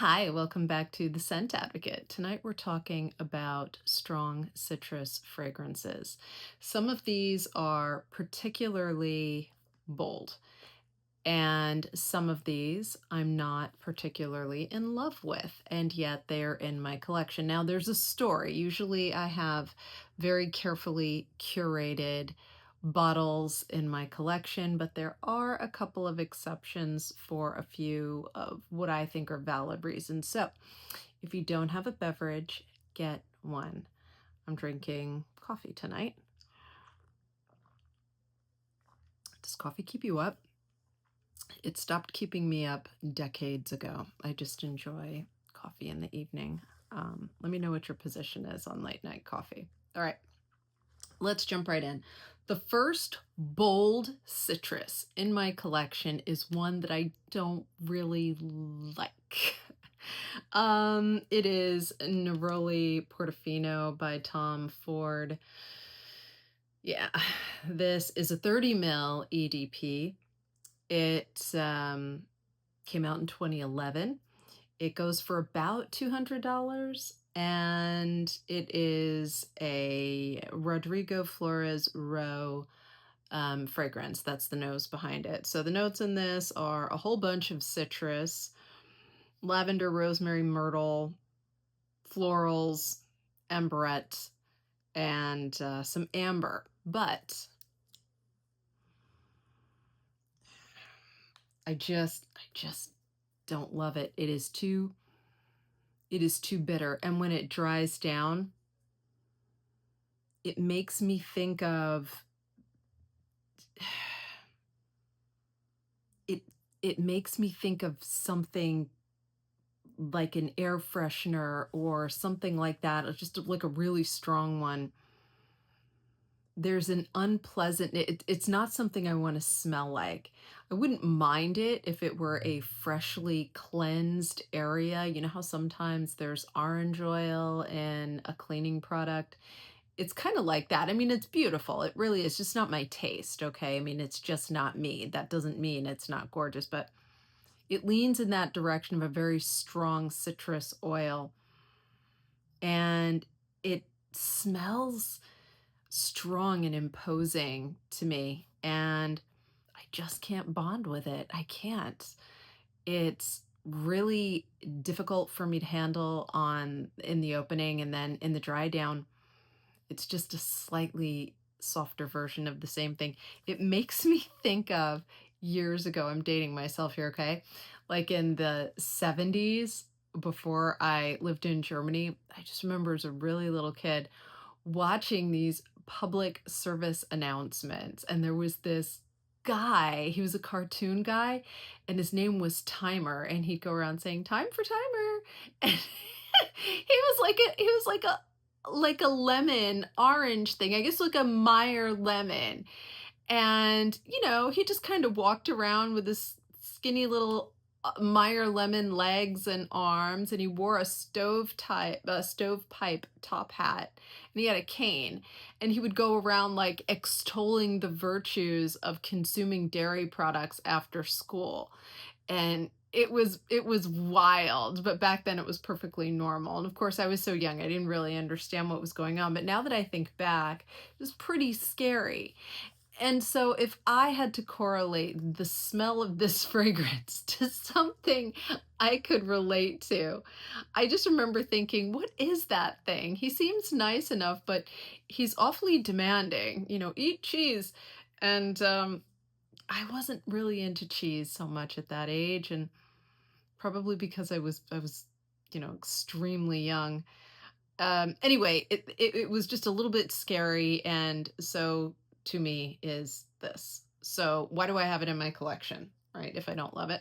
Hi, welcome back to The Scent Advocate. Tonight we're talking about strong citrus fragrances. Some of these are particularly bold, and some of these I'm not particularly in love with, and yet they're in my collection. Now, there's a story. Usually I have very carefully curated bottles in my collection, but there are a couple of exceptions for a few of what I think are valid reasons. So, if you don't have a beverage, get one. I'm drinking coffee tonight. Does coffee keep you up? It stopped keeping me up decades ago. I just enjoy coffee in the evening. Let me know what your position is on late night coffee. All right, let's jump right in. The first bold citrus in my collection is one that I don't really like. It is Neroli Portofino by Tom Ford. Yeah, this is a 30 ml EDP. It came out in 2011. It goes for about $200, and it is a Rodrigo Flores Rowe fragrance. That's the nose behind it. So the notes in this are a whole bunch of citrus, lavender, rosemary, myrtle, florals, amberette, and some amber. But I just don't love it. It is too bitter. And when it dries down, it makes me think of it makes me think of something like an air freshener or something like that, or just like a really strong one. There's an unpleasant, it's not something I want to smell like. I wouldn't mind it if it were a freshly cleansed area. You know how sometimes there's orange oil in a cleaning product? It's kind of like that. I mean, it's beautiful. It really is just not my taste, okay? I mean, it's just not me. That doesn't mean it's not gorgeous, but it leans in that direction of a very strong citrus oil. And it smells strong and imposing to me, and I just can't bond with it. I can't. It's really difficult for me to handle on in the opening, and then in the dry down, it's just a slightly softer version of the same thing. It makes me think of years ago. I'm dating myself here, okay? Like in the 70s, before I lived in Germany, I just remember as a really little kid watching these public service announcements, and there was this guy. He was a cartoon guy, and his name was Timer, and he'd go around saying time for Timer. And he was like a lemon orange thing, I guess, like a Meyer lemon. And he just kind of walked around with this skinny little Meyer lemon legs and arms, and he wore a stovepipe top hat, and he had a cane, and he would go around like extolling the virtues of consuming dairy products after school. And it was wild, but back then it was perfectly normal. And of course, I was so young, I didn't really understand what was going on. But now that I think back, it was pretty scary. And so if I had to correlate the smell of this fragrance to something I could relate to, I just remember thinking, what is that thing? He seems nice enough, but he's awfully demanding, eat cheese. And I wasn't really into cheese so much at that age, and probably because I was extremely young. Anyway, it was just a little bit scary, and so to me is this. So why do I have it in my collection, right, if I don't love it?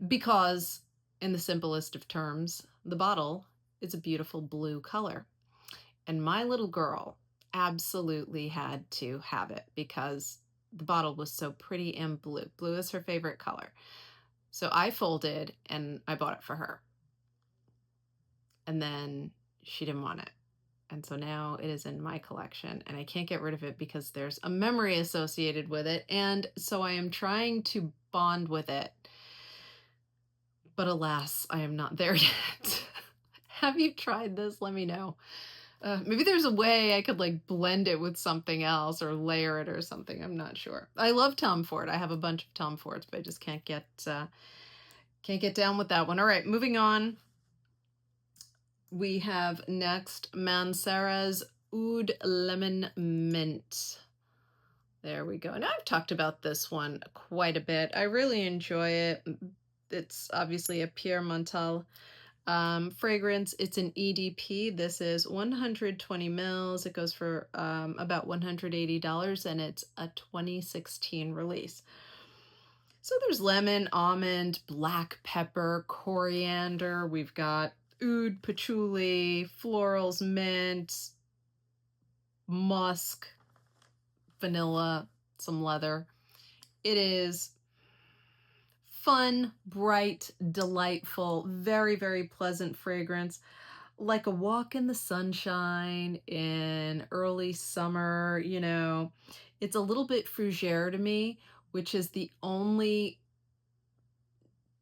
Because in the simplest of terms, the bottle is a beautiful blue color. And my little girl absolutely had to have it because the bottle was so pretty and blue. Blue is her favorite color. So I folded and I bought it for her. And then she didn't want it. And so now it is in my collection, and I can't get rid of it because there's a memory associated with it. And so I am trying to bond with it. But alas, I am not there yet. Have you tried this? Let me know. Maybe there's a way I could like blend it with something else or layer it or something. I'm not sure. I love Tom Ford. I have a bunch of Tom Fords, but I just can't get down with that one. All right, moving on. We have next Mancera's Oud Lemon Mint. There we go. Now I've talked about this one quite a bit. I really enjoy it. It's obviously a Pierre Montal fragrance. It's an EDP. This is 120 mils. It goes for about $180, and it's a 2016 release. So there's lemon, almond, black pepper, coriander. We've got oud, patchouli, florals, mint, musk, vanilla, some leather. It is fun, bright, delightful, very, very pleasant fragrance, like a walk in the sunshine in early summer. You know, it's a little bit fougere to me, which is the only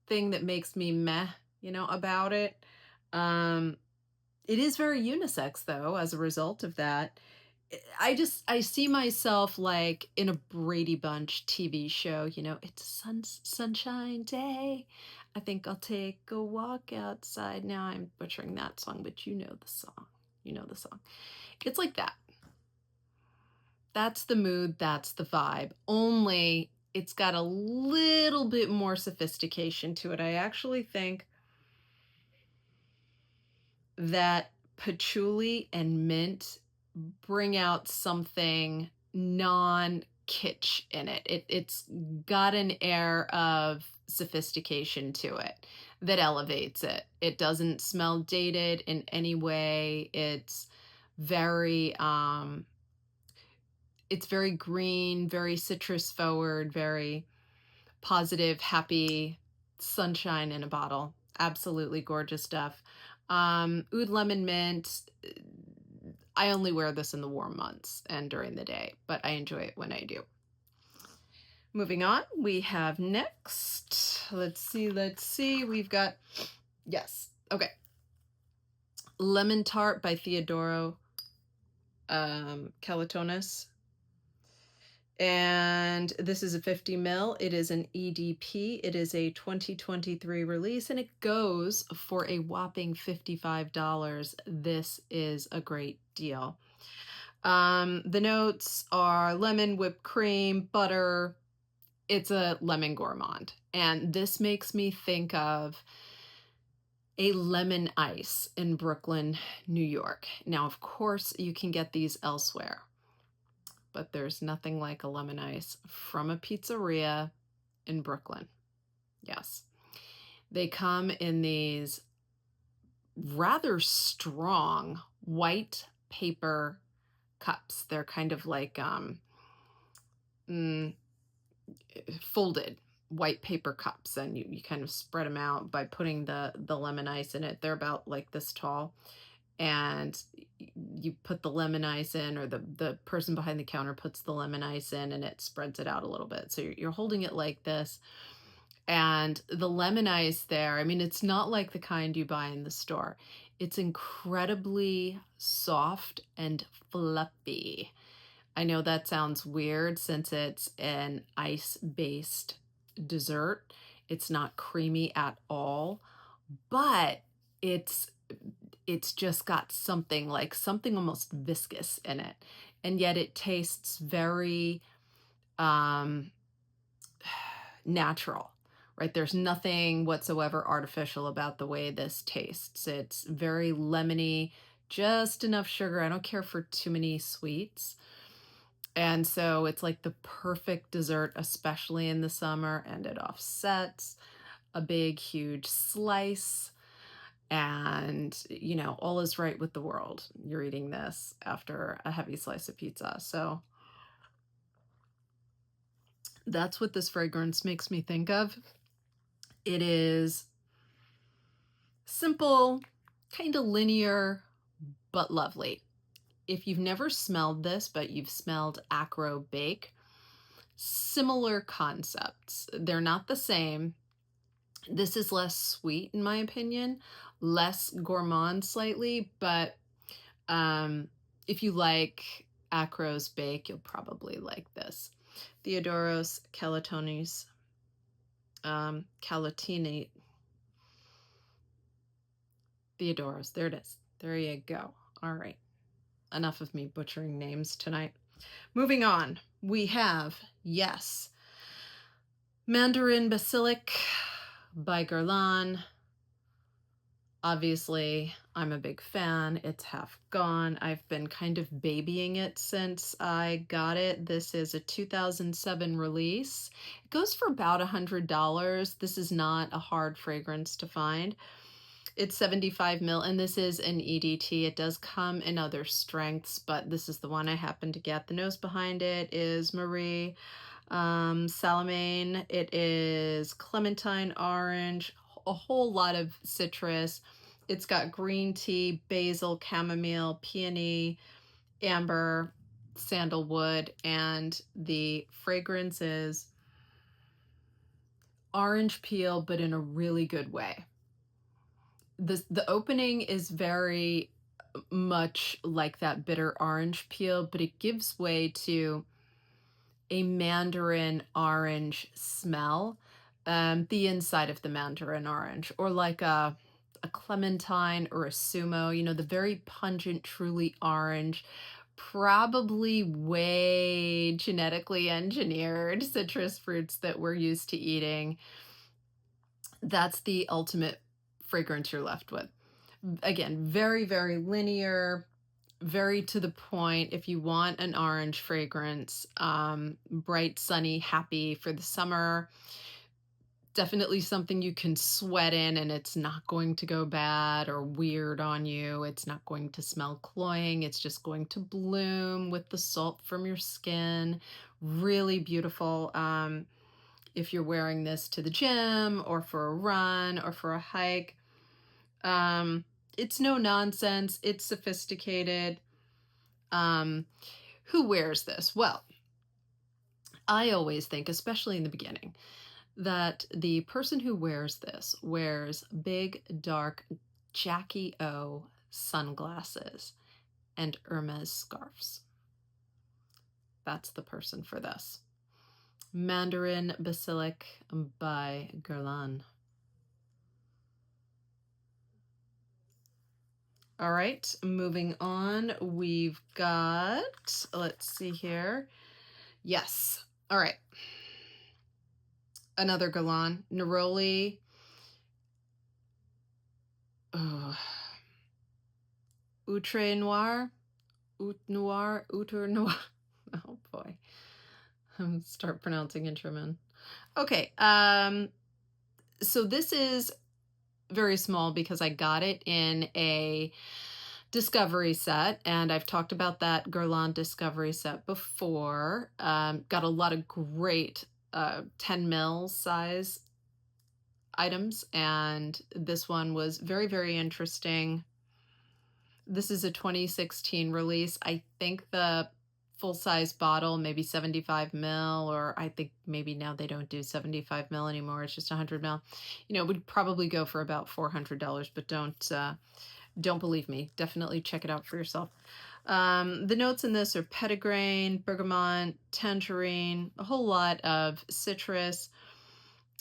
thing that makes me meh, about it. It is very unisex though, as a result of that. I see myself like in a Brady Bunch TV show, it's a sunshine day. I think I'll take a walk outside. Now I'm butchering that song, but you know the song. You know the song. It's like that. That's the mood, that's the vibe. Only it's got a little bit more sophistication to it. I actually think that patchouli and mint bring out something non-kitsch in it. It's got an air of sophistication to it that elevates it. It doesn't smell dated in any way. It's very green, very citrus forward, very positive, happy, sunshine in a bottle. Absolutely gorgeous stuff. Oud Lemon Mint. I only wear this in the warm months and during the day, but I enjoy it when I do. Moving on, we have next. Let's see. We've got, yes, okay. Lemon Tart by Theodoros Kalotinis. And this is a 50 mil. It is an EDP. It is a 2023 release, and it goes for a whopping $55. This is a great deal. The notes are lemon, whipped cream, butter. It's a lemon gourmand. And this makes me think of a lemon ice in Brooklyn, New York. Now, of course, you can get these elsewhere, but there's nothing like a lemon ice from a pizzeria in Brooklyn. Yes. They come in these rather strong white paper cups. They're kind of like folded white paper cups, and you kind of spread them out by putting the lemon ice in it. They're about like this tall. And you put the lemon ice in, or the person behind the counter puts the lemon ice in, and it spreads it out a little bit. So you're holding it like this. And the lemon ice there, I mean, it's not like the kind you buy in the store. It's incredibly soft and fluffy. I know that sounds weird since it's an ice-based dessert. It's not creamy at all, but it's just got something almost viscous in it. And yet it tastes very natural, right? There's nothing whatsoever artificial about the way this tastes. It's very lemony, just enough sugar. I don't care for too many sweets. And so it's like the perfect dessert, especially in the summer, and it offsets a big, huge slice. And, all is right with the world. You're eating this after a heavy slice of pizza. So that's what this fragrance makes me think of. It is simple, kind of linear, but lovely. If you've never smelled this, but you've smelled Akro Bake, similar concepts. They're not the same, This is less sweet in my opinion, less gourmand slightly, but um, if you like Akro's bake, you'll probably like this. Theodoros Kalotinis, Kalotini, Theodoros, there it is. There you go. All right, enough of me butchering names tonight. Moving on, we have, yes, Mandarin Basilic by Guerlain. Obviously, I'm a big fan. It's half gone. I've been kind of babying it since I got it. This is a 2007 release. It goes for about $100. This is not a hard fragrance to find. It's 75 mil, and this is an EDT. It does come in other strengths, but this is the one I happen to get. The nose behind it is Marie Salamane. It is clementine orange, a whole lot of citrus. It's got green tea, basil, chamomile, peony, amber, sandalwood, and the fragrance is orange peel, but in a really good way. The opening is very much like that bitter orange peel, but it gives way to a mandarin orange smell, the inside of the mandarin orange, or like a clementine or a sumo, you know, the very pungent, truly orange, probably way genetically engineered citrus fruits that we're used to eating. That's the ultimate fragrance you're left with. Again, very, very linear, very to the point. If you want an orange fragrance, bright, sunny, happy for the summer, definitely something you can sweat in and it's not going to go bad or weird on you. It's not going to smell cloying. It's just going to bloom with the salt from your skin. Really beautiful. If you're wearing this to the gym or for a run or for a hike, it's no nonsense. It's sophisticated. Who wears this? Well, I always think, especially in the beginning, that the person who wears this wears big, dark Jackie O sunglasses and Hermes scarves. That's the person for this. Mandarin Basilic by Guerlain. All right, moving on, we've got, let's see here. Yes, all right. Another Guerlain, Neroli. Outrenoir. Outrenoir. Oh boy. I'm start pronouncing in German. Okay, so this is very small because I got it in a discovery set, and I've talked about that Guerlain discovery set before. Got a lot of great 10 mil size items, and this one was very, very interesting. This is a 2016 release. I think the full-size bottle, maybe 75 mil, or I think maybe now they don't do 75 mil anymore. It's just 100 mil. You know, it would probably go for about $400, but don't believe me. Definitely check it out for yourself. The notes in this are petitgrain, bergamot, tangerine, a whole lot of citrus.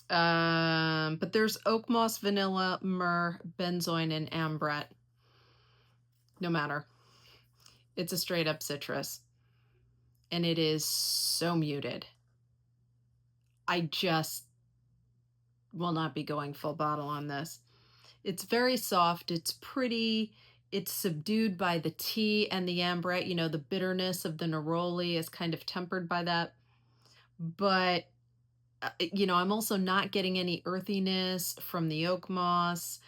But there's oak moss, vanilla, myrrh, benzoin, and ambrette. No matter. It's a straight up citrus. And it is so muted. I just will not be going full bottle on this. It's very soft. It's pretty. It's subdued by the tea and the ambrette. You know, the bitterness of the neroli is kind of tempered by that. But, you know, I'm also not getting any earthiness from the oak moss.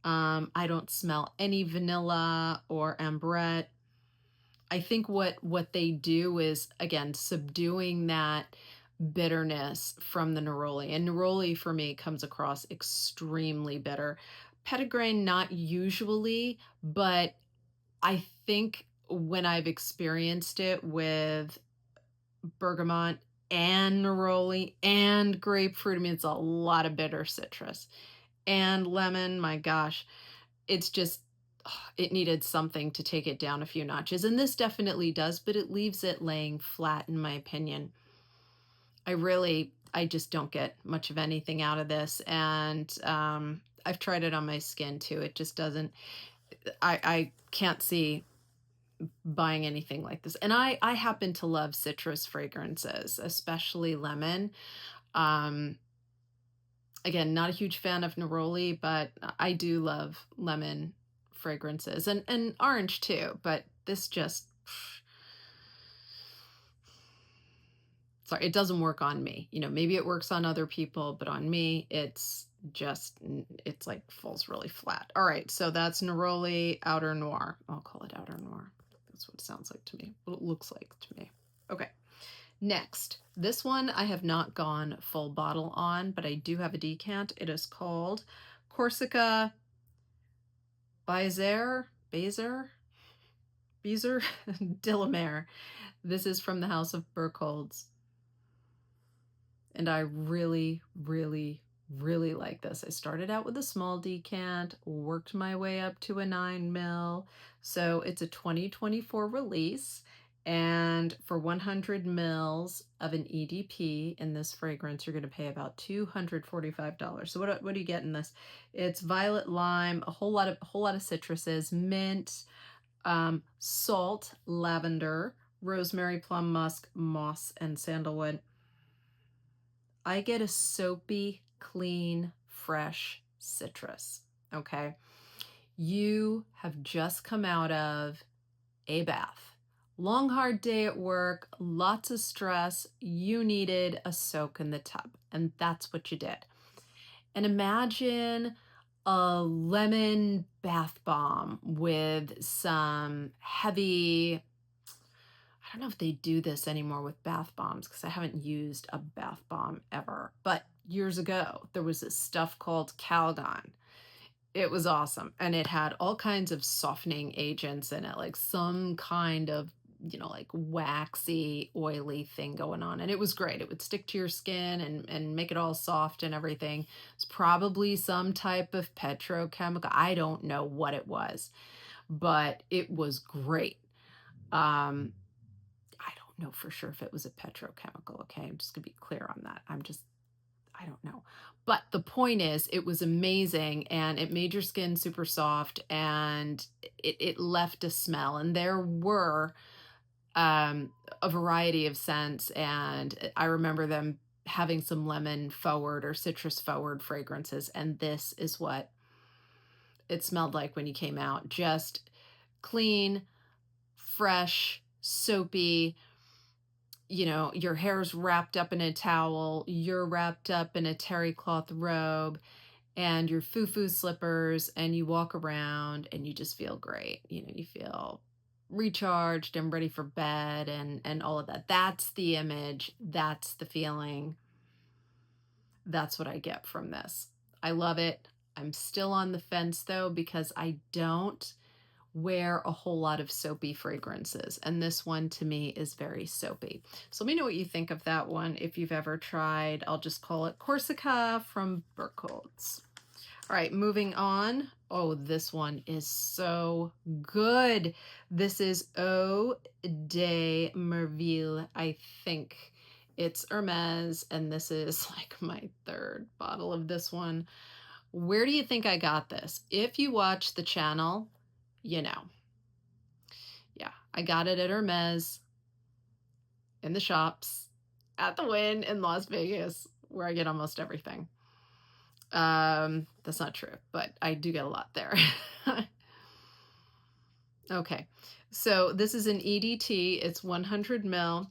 I don't smell any vanilla or ambrette. I think what they do is, again, subduing that bitterness from the neroli. And neroli, for me, comes across extremely bitter. Petitgrain, not usually, but I think when I've experienced it with bergamot and neroli and grapefruit. I mean, it's a lot of bitter citrus and lemon. My gosh, it's just, it needed something to take it down a few notches. And this definitely does, but it leaves it laying flat, in my opinion. I just don't get much of anything out of this. And I've tried it on my skin too. It just doesn't, I can't see buying anything like this. And I happen to love citrus fragrances, especially lemon. Um, Again, not a huge fan of neroli, but I do love lemon fragrances and orange too. But this just, sorry, it doesn't work on me. You know, maybe it works on other people, but on me, it's just, it's like falls really flat. All right, so that's Neroli Outer Noir. I'll call it Outer Noir. That's what it sounds like to me. What it looks like to me. Okay. Next, this one I have not gone full bottle on, but I do have a decant. It is called Corsica Bezer de la Mer. This is from the house of Berkholz. And I really, really, really like this. I started out with a small decant, worked my way up to a 9 ml. So it's a 2024 release. And for 100 mils of an EDP in this fragrance, you're going to pay about $245. So what do you get in this? It's violet lime, a whole lot of citruses, mint, salt, lavender, rosemary, plum musk, moss, and sandalwood. I get a soapy, clean, fresh citrus, okay? You have just come out of a bath. Long, hard day at work, lots of stress. You needed a soak in the tub, and that's what you did. And imagine a lemon bath bomb with some heavy, I don't know if they do this anymore with bath bombs because I haven't used a bath bomb ever. But years ago, there was this stuff called Calgon. It was awesome. And it had all kinds of softening agents in it, like some kind of, you know, like waxy, oily thing going on. And it was great. It would stick to your skin and make it all soft and everything. It's probably some type of petrochemical. I don't know what it was, but it was great. I don't know for sure if it was a petrochemical. Okay. I'm just gonna be clear on that. I don't know. But the point is, it was amazing and it made your skin super soft and it left a smell. And there were a variety of scents. And I remember them having some lemon forward or citrus forward fragrances. And this is what it smelled like when you came out. Just clean, fresh, soapy. You know, your hair's wrapped up in a towel, you're wrapped up in a terry cloth robe and your foo-foo slippers, and you walk around and you just feel great. You know, you feel recharged and ready for bed and all of that. That's the image. That's the feeling. That's what I get from this. I love it. I'm still on the fence though, because I don't wear a whole lot of soapy fragrances, and this one to me is very soapy. So let me know what you think of that one if you've ever tried. I'll just call it Corsica from Berkholz. All right, moving on. Oh, this one is so good. This is Eau de Merveilles. I think it's Hermes, and this is like my third bottle of this one. Where do you think I got this? If you watch the channel, you know. Yeah, I got it at Hermes, in the shops, at the Wynn in Las Vegas, where I get almost everything. That's not true, but I do get a lot there. Okay, so this is an EDT. It's 100 ml.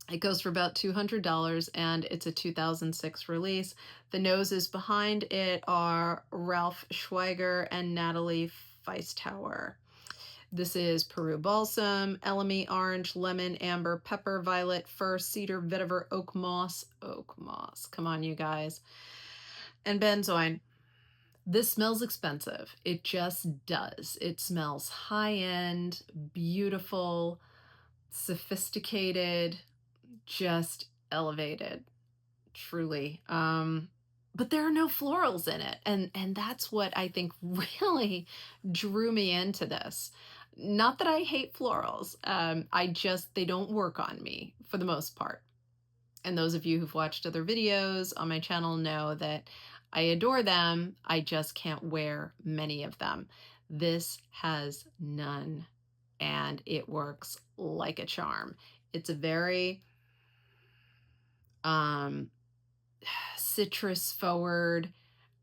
It goes for about $200, and it's a 2006 release. The noses behind it are Ralph Schweiger and Natalie Feistauer. This is Peru Balsam, Elemi Orange, Lemon, Amber, Pepper, Violet, Fir, Cedar, Vetiver, Oak Moss. Oak Moss. Come on, you guys. And benzoin. This smells expensive. It just does. It smells high-end, beautiful, sophisticated, just elevated, truly. But there are no florals in it. And that's what I think really drew me into this. Not that I hate florals. They don't work on me for the most part. And those of you who've watched other videos on my channel know that I adore them. I just can't wear many of them. This has none, and it works like a charm. It's a very citrus forward,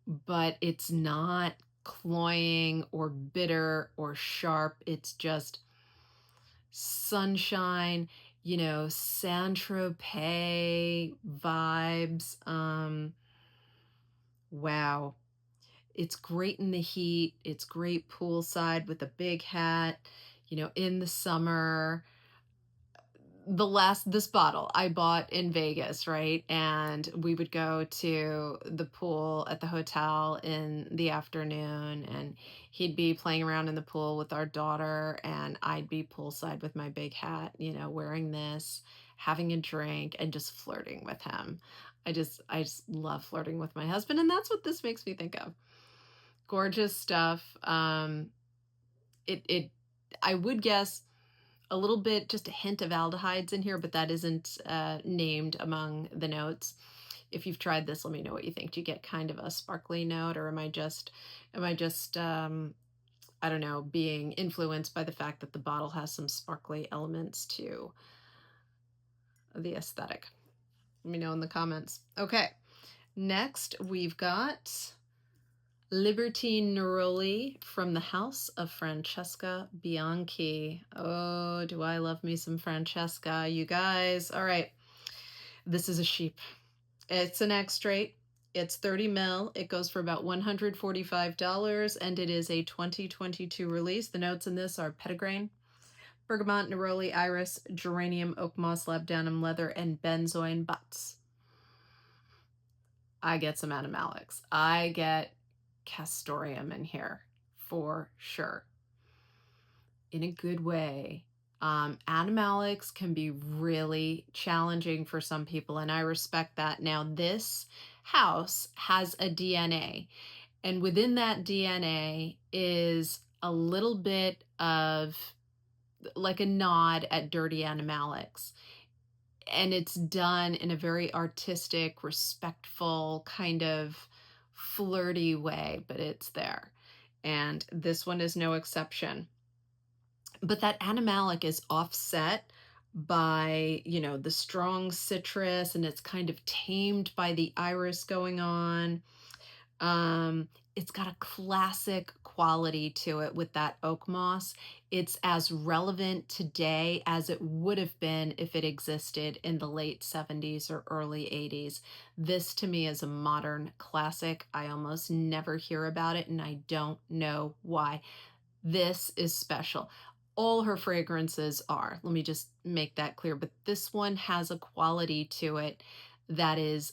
but it's not cloying or bitter or sharp. It's just sunshine, Saint-Tropez vibes. Wow. It's great in the heat. It's great poolside with a big hat, in the summer. This bottle I bought in Vegas, right? And we would go to the pool at the hotel in the afternoon, and he'd be playing around in the pool with our daughter, and I'd be poolside with my big hat, wearing this, having a drink, and just flirting with him. I just love flirting with my husband, and that's what this makes me think of. Gorgeous stuff. I would guess a little bit, just a hint of aldehydes in here, but that isn't named among the notes. If you've tried this, let me know what you think. Do you get kind of a sparkly note, or am I just, I don't know, being influenced by the fact that the bottle has some sparkly elements to the aesthetic? Let me know in the comments. Okay, next we've got Libertine Neroli from the house of Francesca Bianchi. Oh, do I love me some Francesca, you guys. All right, this is a sheep. It's an extrait. It's 30 ml. It goes for about $145, and it is a 2022 release. The notes in this are petitgrain, bergamot, neroli, iris, geranium, oak moss, labdanum, leather, and benzoin butts. I get some animalics. I get castoreum in here for sure, in a good way. Animalics can be really challenging for some people, and I respect that. Now, this house has a DNA, and within that DNA is a little bit of like a nod at dirty animalics. And it's done in a very artistic, respectful, kind of flirty way, but it's there. And this one is no exception. But that animalic is offset by, the strong citrus, and it's kind of tamed by the iris going on. It's got a classic quality to it with that oak moss. It's as relevant today as it would have been if it existed in the late 70s or early 80s. This to me is a modern classic. I almost never hear about it, and I don't know why. This is special. All her fragrances are, let me just make that clear, but this one has a quality to it that is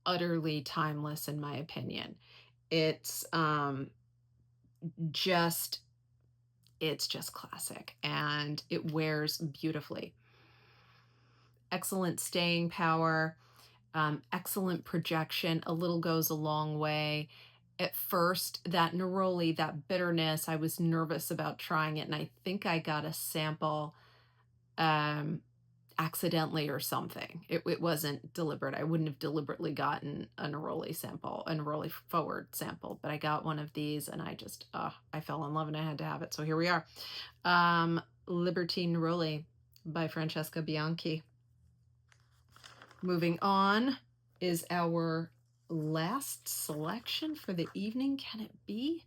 utterly timeless in my opinion. It's just classic, and it wears beautifully. Excellent staying power, excellent projection. A little goes a long way. At first, that neroli, that bitterness, I was nervous about trying it, and I think I got a sample accidentally or something. It wasn't deliberate. I wouldn't have deliberately gotten a neroli sample, a neroli forward sample, but I got one of these, and I fell in love, and I had to have it. So here we are. Libertine Néroli by Francesca Bianchi. Moving on is our last selection for the evening. Can it be?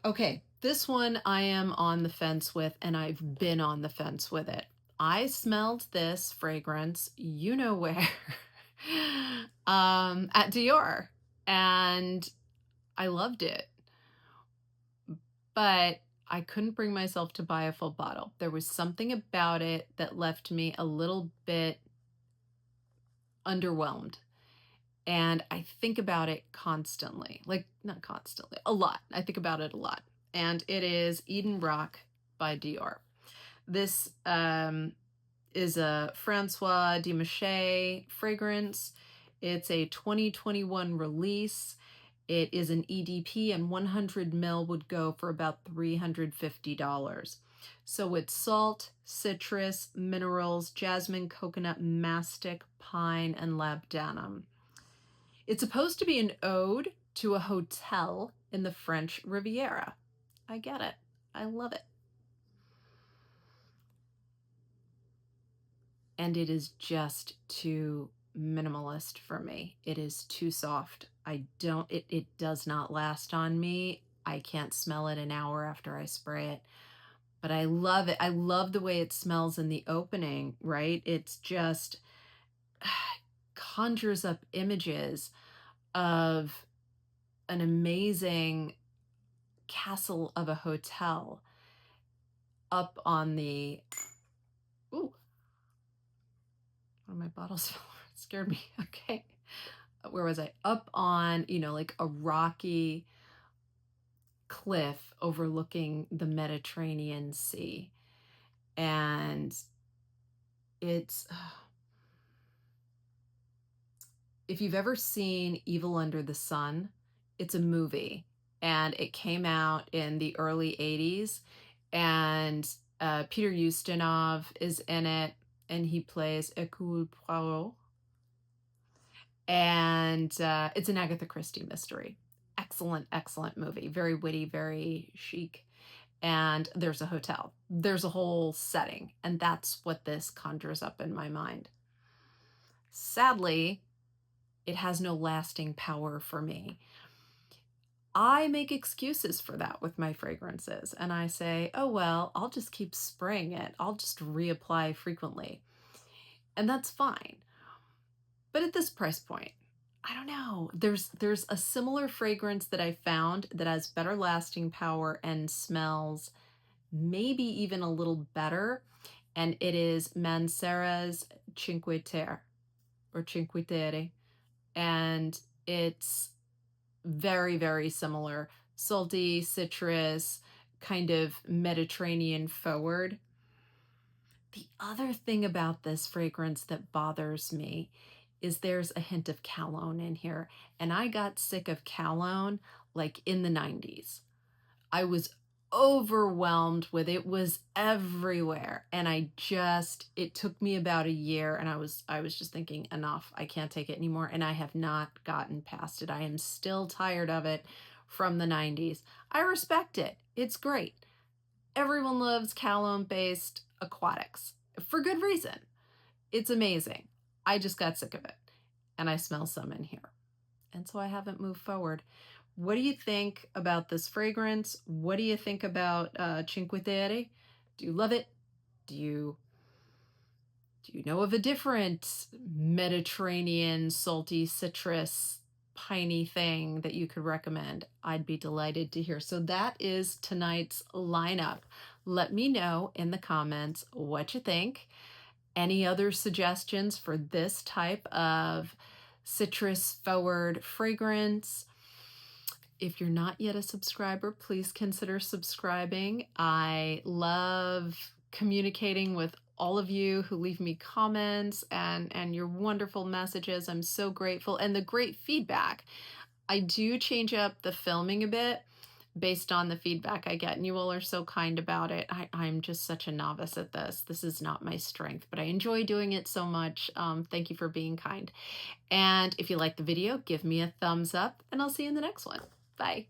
Okay, this one I am on the fence with, and I've been on the fence with it. I smelled this fragrance, you know where, at Dior, and I loved it, but I couldn't bring myself to buy a full bottle. There was something about it that left me a little bit underwhelmed. And I think about it constantly, like not constantly, a lot. I think about it a lot. And it is Eden-Roc by Dior. This is a Francois Demachet fragrance. It's a 2021 release. It is an EDP, and 100 ml would go for about $350. So it's salt, citrus, minerals, jasmine, coconut, mastic, pine, and labdanum. It's supposed to be an ode to a hotel in the French Riviera. I get it. I love it. And it is just too minimalist for me. It is too soft. It does not last on me. I can't smell it an hour after I spray it. But I love it. I love the way it smells in the opening, right? It's just conjures up images of an amazing castle of a hotel up on the, ooh, one of my bottles fell over. It scared me. Okay. Where was I? Up on, like a rocky cliff overlooking the Mediterranean Sea. And it's, if you've ever seen Evil Under the Sun, it's a movie, and it came out in the early 80s, and Peter Ustinov is in it, and he plays Hercule Poirot, and it's an Agatha Christie mystery. Excellent, excellent movie. Very witty, very chic. And there's a hotel. There's a whole setting, and that's what this conjures up in my mind. Sadly, it has no lasting power for me. I make excuses for that with my fragrances, and I say, oh, well, I'll just keep spraying it. I'll just reapply frequently. And that's fine. But at this price point, I don't know. There's a similar fragrance that I found that has better lasting power and smells maybe even a little better. And it is Mancera's Cinque Terre, or Cinque Terre. And it's very, very similar. Salty, citrus, kind of Mediterranean forward. The other thing about this fragrance that bothers me is there's a hint of cologne in here. And I got sick of cologne like in the 90s. I was overwhelmed with it. It was everywhere. And it took me about a year, and I was just thinking, enough, I can't take it anymore. And I have not gotten past it. I am still tired of it from the 90s. I respect it. It's great. Everyone loves cologne-based aquatics for good reason. It's amazing. I just got sick of it, and I smell some in here. And so I haven't moved forward. What do you think about this fragrance? What do you think about Cinque Terre? Do you love it? Do you know of a different Mediterranean salty citrus piney thing that you could recommend? I'd be delighted to hear. So that is tonight's lineup. Let me know in the comments what you think. Any other suggestions for this type of citrus forward fragrance? If you're not yet a subscriber, please consider subscribing. I love communicating with all of you who leave me comments and your wonderful messages. I'm so grateful, and the great feedback. I do change up the filming a bit based on the feedback I get, and you all are so kind about it. I'm just such a novice at this. This is not my strength, but I enjoy doing it so much. Thank you for being kind. And if you like the video, give me a thumbs up, and I'll see you in the next one. Bye.